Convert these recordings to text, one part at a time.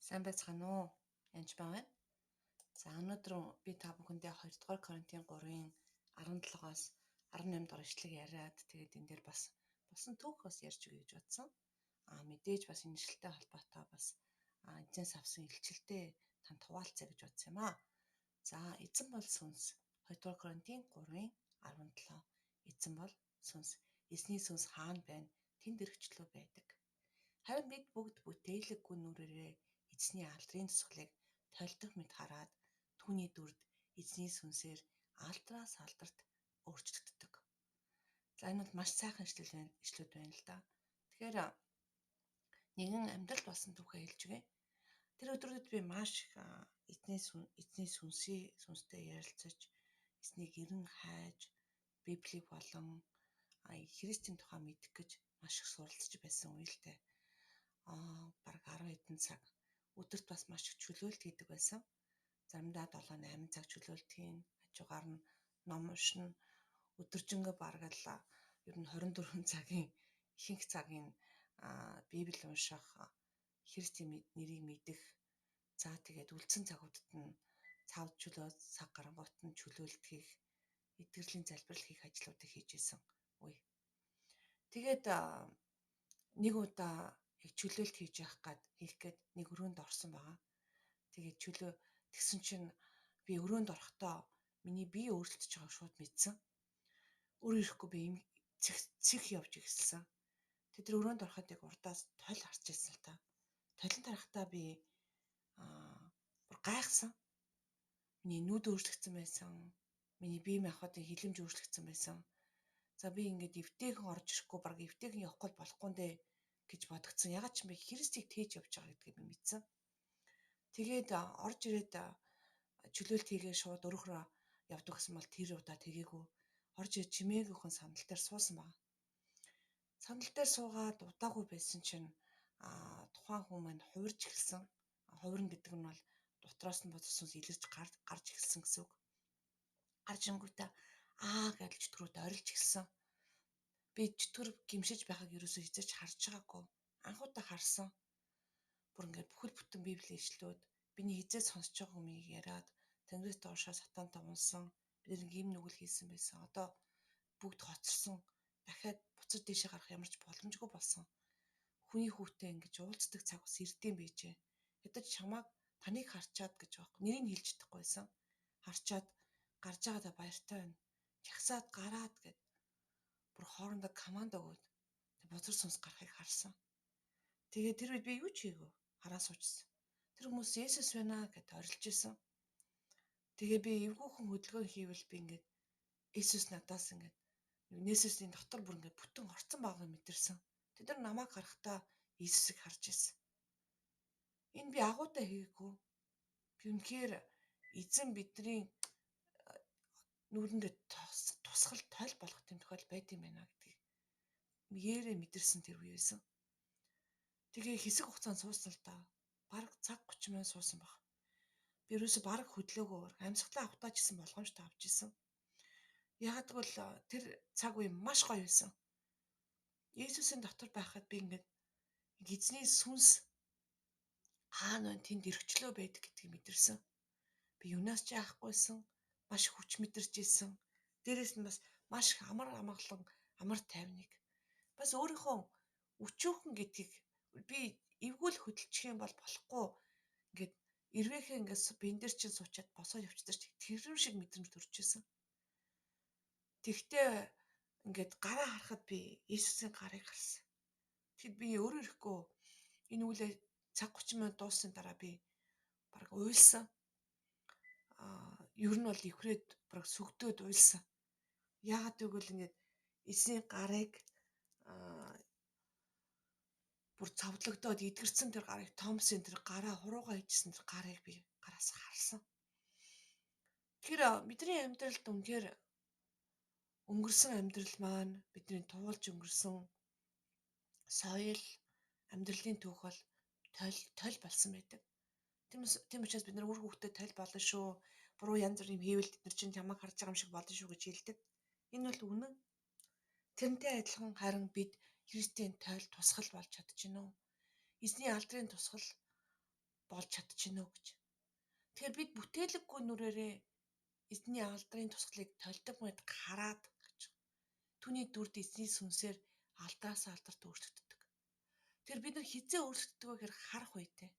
Сайн байцгаана уу? Янж байна. За өнөөдөр би та бүхэндээ 2 дугаар Коринтын 3-ын 17-оос 18 дугаар ишлэг яриад тэгээд энэ дээр бас болсон түүхээс ярьж өгье гэж бодсон. Мэдээж бас энэ ишлэлтэй холбоотой бас эзэнс авсан илчилтэй танд хуваалцъя гэж бодсон юм аа. За эзэн бол сүнс. 2 дугаар Коринтын 3-ын 17. Эзэн бол сүнс. Эзний сүнс хаана байна? Тэнд өргөчлөө байдаг. Харин бид бүгд бүтээлэггүй нүрээрээ эзний алдрын тусгалыг тольдох мэт хараад түүний дүрд эзний сүнсээр алдараас алдарт өөрчлөгддөг. За энэ бол маш сайхан ишлүүд байна л да. Тэгэхээр нэгэн амьдрал болсон түүхээ хэлж өгье. Тэр өдрүүдэд би маш их эзний сүнстэй ярилцаж, эзнийг эрен хайж, Библийг болон Христийн тухай мэдэх гэж маш их суралцж байсан үе л дээ. Бараг 10 хэдэн цаг өдөрт бас маш их чөлөөлт хийдэг байсан. Заримдаа 7-8 цаг чөлөөлт хийн, хажуугаар нь ном уншина. Өдөржингөө бараг л ер нь 24 цагийн ихэнх цагийн Библи унших, Христийн нэрийг мэдэх. За тэгээд үлдсэн цагуудад нь цав чөлөө цаг гарангуут нь чөлөөлт хийх, итгэрлийн залбирал хийх ажлуудыг хийж исэн үе. Тэгээд нэг удаа чөлөөлт хийх гээд нэг өрөөнд орсон байгаа. Тэгээд тэгсэн чинь би өрөөнд орохдоо миний бие өөрчлөж байгааг шууд мэдсэн. Өөр ирэхгүй би цэх явж ихсэлсэн. Тэр өрөөнд ороход яг урдаас тойл харж ирсэн л та. Толин тарахтаа би бүр гайхсан. Миний нүд өөрчлөгдсөн байсан. Миний бие махбодын хилэмж өөрчлөгдсөн байсан. За би ингээд эвтэйхэн орж ирэхгүй баг эвтэйхэн явахгүй болохгүй нэ гэж бодогдсон. Ягаад ч юм бэ Христийг тээж явж байгаа гэдгийг би мэдсэн. Тэгээд орж ирээд чөлөөлт хийгээ шууд өөрөөрөө явдаг гэсэн бол тэр удаа тэгээгүй. Орж ирээд чимээгүй хүн сандал дээр суусан баг. Сандал дээр суугаад удаагүй байсан чинь тухайн хүн маань хувирж эхэлсэн. Хувирна гэдэг нь бол дотроос нь бодсон илэрч гарч эхэлсэн гэсэн үг. Гарч ирэнгүүтээ гэж чөтгөрөд орилж эхэлсэн. Би чөтгөр гимшиж байхаг ерөөсөө хизээч харж байгаагүй. Анхудаа харсан. Бүр ингээд бүхэл бүтэн Библийн ишлүүд биний хизээ сонсож байгаа юмыг яриад Тэнгэрээс доошоо сатантай унсан. Бид нэг юм нүгэл хийсэн байсан. Одоо бүгд хоцорсон. Дахиад буцаж дэшээ гарах ямар ч боломжгүй болсон. Хүний хүүтэй ингэж уулздаг цаг ус ирдэм байжээ. Ядаж чамааг таныг харчаад гэж байхгүй. Нэрийг хэлж чадахгүй байсан. Харчаад гарч байгаадаа баяртай байна. Жагсаад гараад гэд бүр хоорондоо команд өгөөд бузар сүнс гарахыг харсан. Тэгээд тэр үед би юу ч хийгээгүй. Хараа суучсан. Тэр хүмүүс Есүс байна гэд орилж исэн. Тэгээ би эвгүйхэн хөдөлгөөн хийвэл би ингээд Есүс надаас ингээд Есүсийн дотор бүр ингээд бүтэн орцсон байгааг мэдэрсэн. Тэд нар намайг харахтаа Есүсийг харж исэн. Энэ би агуудаа хийгээгүй. Би үнэхээр эзэн бидний нүрэндээ тусгал тойл болох тийм тохиол байд юм байна гэдгийг ярээ мэдэрсэн тэр үе байсан. Тэгээ хэсэг хугацаанд суусан л да. Бараг цаг 30 минут суусан баг. Би ерөөсө бараг хөдлөөгөөр амьсгалаа авахтаа ч гэсэн болгоомжтой авч исэн. Яг тэгвэл тэр цаг үе маш гоё байсан. Есүсийн дотор байхад би ингээд эзний сүнс хаана тэнд өргөчлөө байдаг гэдгийг мэдэрсэн. Би юунаас ч яахгүйсэн, маш хүч мэдэрч исэн. Дээрээс нь бас маш их амар амгалан, амар тайвныг. Бас өөрийнхөө өчүүхэн гэдгийг би эвгүүл хөдөлчих юм бол болохгүй. Ингээд эрвээхээ ингээд бен дээр чинь суучаад босоод явчихдаг ч тэр шиг мэдрэмж төрж исэн. Тэгтээ ингээд гараа харахад би Есүсийн гарыг харсан. Тэгэд би өөрөө ирэхгүй энэ үлээ цаг 30 минут дууссан дараа би бараг уйлсан. Ер нь бол ивхрээд бараг сүгдөөд уйлсан. Яагаад гэвэл ингээд эзний гарыг бүр цовдлогдоод эдгэрсэн тэр гарыг Томсын тэр гараа хуруугаа хийжсэн тэр гарыг би гараас харсан. Тэр бидний амьдралд үнэхээр өнгөрсөн амьдрал маань бидний туулж өнгөрсөн соёл амьдралын түүх бол тойл болсон байдаг. Тийм учраас бид нар үр хөвгтөд тойл болно шүү. Буруу янз бүрийн хийвэл бид нар чинь чамайг харж байгаа юм шиг болно шүү гэж хэлдэг. Энэ бол үнэн. Тэрнтэй адилхан харин бид Христийн тойл тусгал болж чадчихна уу? Эзний алдрын тусгал болж чадчихно гэж. Тэгэхээр бид бүтээлэггүй нүрээрээ эзний алдрын тусгалыг толдог мэд хараад гэж. Түүний дүрд эзний сүнсээр алдраас алдарт өөрчлөгддөг. Тэгэхээр бид нар хизээ өөрчлөгддөг вэ гэхээр харах үедээ.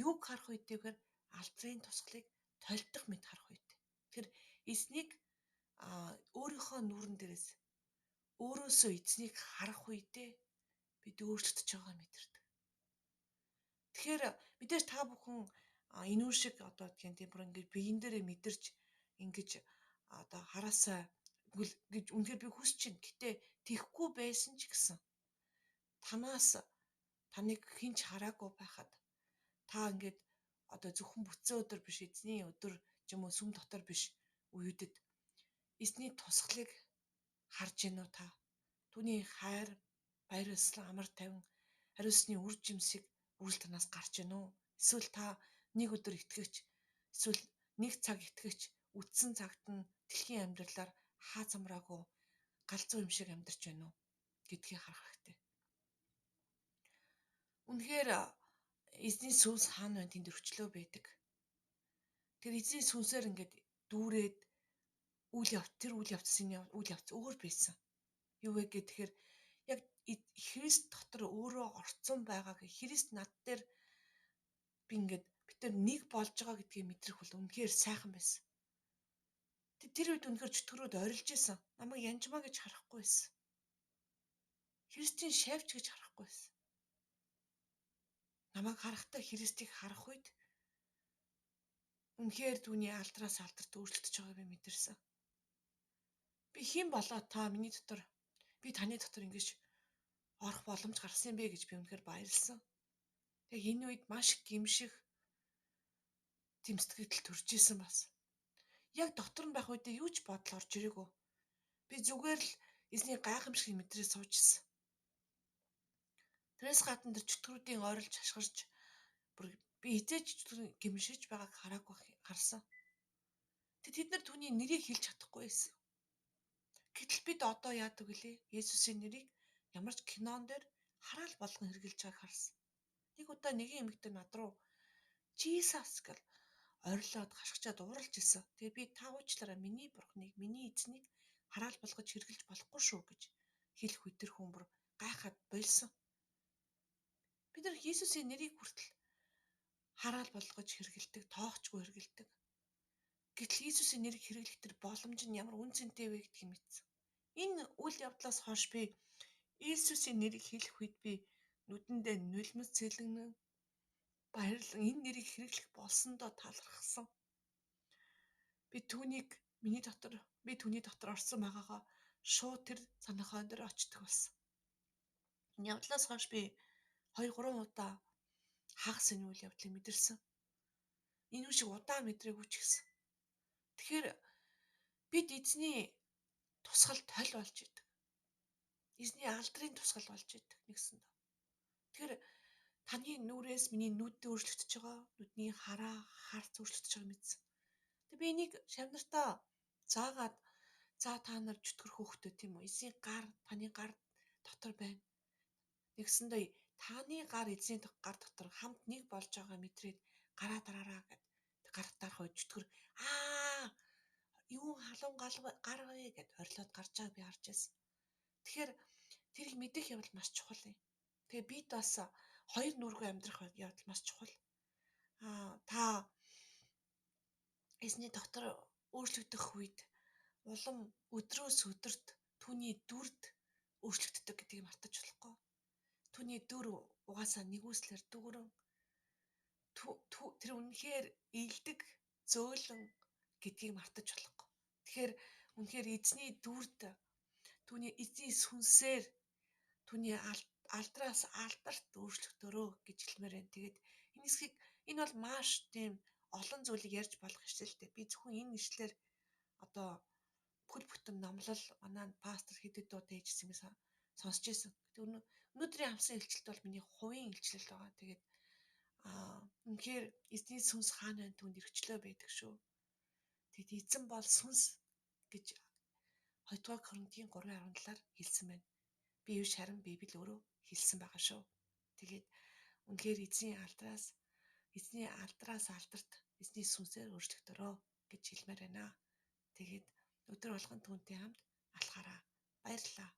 Юуг харах үедээ гэхээр алдрын тусгалыг толдох мэд харах үедээ. Тэгэхээр эзнийг өөрийнхөө нүүрэн дээрээс өөрөөсөө эзнийг харах үедээ бид өөрчлөгдөж байгаа мэдэрдэг. Тэгэхээр мэдээж та бүхэн энүү шиг одоо тийм бүр ингээд биеийн дээрээ мэдэрч ингэж одоо хараасаа гэж үнэхээр би хүсэж чинь. Гэтэ тийхгүй байсан ч гэсэн танаас таныг хинч хараагүй байхад та ингээд одоо зөвхөн бүтцэн өдөр биш эзний өдөр ч юм уу сүм дотор биш үеүдэд эзний тусгалыг харж гинөө та. Түүний хайр, баяр ёслон, амар тайван хариуцны үр жимсийг үрэл танаас гарч гинөө. Эсвэл та нэг өдөр итгэгч, эсвэл нэг цаг итгэгч үдсэн цагт нь дэлхийн амьдралаар хаа замраагүй галзуу юм шиг амьдарч байна уу гэдгийг харах хэрэгтэй. Үнэхээр эзний сүнс хаана байна тэнд өрчлөө байдаг. Тэр эзний сүнсээр ингээд дүүрээд тэр үйл явц өөр байсан. Юу вэ гэхээр яг Христ дотор өөрөө орцсон байгааг Христ над дээр би ингээд бид нар нэг болж байгаа гэдгийг мэдрэх бол үнэхээр сайхан байсан. Тэр үед үнэхээр чөтгөрөөд орилж исэн. Намайг янжмаа гэж харахгүй байсан. Христийн шавьч гэж харахгүй байсан. Намайг харахтаа Христийг харах үед үнэхээр түүний алдраас алдарт өөрчлөгдөж байгааг би мэдэрсэн. Би хэн болоо та миний дотор би таны дотор ингэж орох боломж гарсан бэ гэж би үнэхээр баярлсан. Яг энэ үед маш гимших тэмцэтгэл төрж исэн бас. Яг дотор нь байх үедээ юу ч бодол орж ирээгүй. Би зүгээр л эзний гайхамшиг мэдрээ сууж исэн. Тэрээс гадна тэр чөтгөрүүдийн ойролж хашгирч бүр би хизээч чөтгөрийн гимшиж байгааг харсан. Тэд нар түүний нэрийг хэлж чадахгүй байсан. Гэтэл бид одоо яадаг вүлээ? Есүсийн нэрийг ямар ч кинон дээр хараал болгон хэрглэж байгааг харсан. Нэг удаа нэгэн эмэгтэй над руу Jesus гэж орилоод хашгичаад ууралж исэн. Тэгээ би та уучлаарай миний бурхныг, миний эзнийг хараал болгож хэрглэж болохгүй шүү гэж хэлэх үе тэр хүн бүр гайхаад болсон. Бид нар Есүсийн нэрийг хүртэл хараал болгож хэргэлдэг, тоохчгүй хэргэлдэг. Гэтэл Иесусийн нэрийг хэрэглэх тэр боломж нь ямар үн цэнтэй вэ гэдгийг мэдсэн. Энэ үйл явдлаас хойш би Иесусийн нэрийг хэлэх үед би нүдэндээ нулимс цэлгэнэн баярлан энэ нэрийг хэрэглэх болсондоо талархсан. Би түүний дотор орсон байгаагаа шууд тэр санаахон дээр очдог болсон. Энэ явдлаас хойш би 2-3 удаа хагас энэ үйл явдлыг мэдэрсэн. Энэ шиг удаан мэдрээгүй ч гэсэн. Тэгэхээр бид эзний тусгал толь болж идэг. Эзний алдрын тусгал болж идэг нэгсэндээ. Тэгэхээр таны нүрээс миний нүд өөрчлөгдөж байгаа, нүдний харц өөрчлөгдөж байгаа мэдсэн. Тэг би энийг шавнартаа заагаад та нар чөтгөр хөөхтэй тийм үү? Эзний гар таны гар дотор байна. Нэгсэндээ таны гар эзний гар дотор хамт нэг болж байгаа мэдрээд гараа дараараа гэд гар дарах үед чөтгөр юу халуун гар вэ гэд орилоод гарч байгааг би харж байсан. Тэгэхээр тэрийг мэдэх явдал маш чухал юм. Тэгээ бид бас хоёр нүргүй амьдрах явдал маш чухал. Та эзний дотор өөрчлөгдөх үед улам өдрөөс өдөрт түүний дүрд өөрчлөгддөг гэдгийг мартаж болохгүй. Түүний дүр угаасаа нэгүслэр дүүрэн тэр үнэхээр илдэг зөөлөн гэдгийг мартаж болохгүй. Тэгэхээр үнэхээр эзний дүрд түүний эзний сүнсээр түүний алдраас алдарт өөрчлөгдөрөө гэж хэлмээр байна. Тэгээд энэ хэсгийг энэ бол маш тийм олон зүйлийг ярьж болох ишлэлтэй. Би зөвхөн энэ ишлэлээр одоо бүхэл бүтэн номлол манай пастор хэдэд удаа хийжсэн юм сонсч байсан. Өнөөдрийн авсан илчлэлт бол миний хувийн илчлэл байгаа. Тэгээд үнэхээр эзний сүнс хаана байна түүнд ирчлөө байдаг шүү. Тэгэд эзэн бол сүнс гэж 2 дугаар Коринтын 3:17-аар хэлсэн байна. Би юу шаран Библи өөрөө хэлсэн байгаа шүү. Тэгээд үнэхээр эзний алдраас эзний алдраас алдарт эзний сүнсээр өөрчлөгдөрөө гэж хэлмээр байна. Тэгээд өдөр болгон түүнтэй хамт алхаараа. Баярлалаа.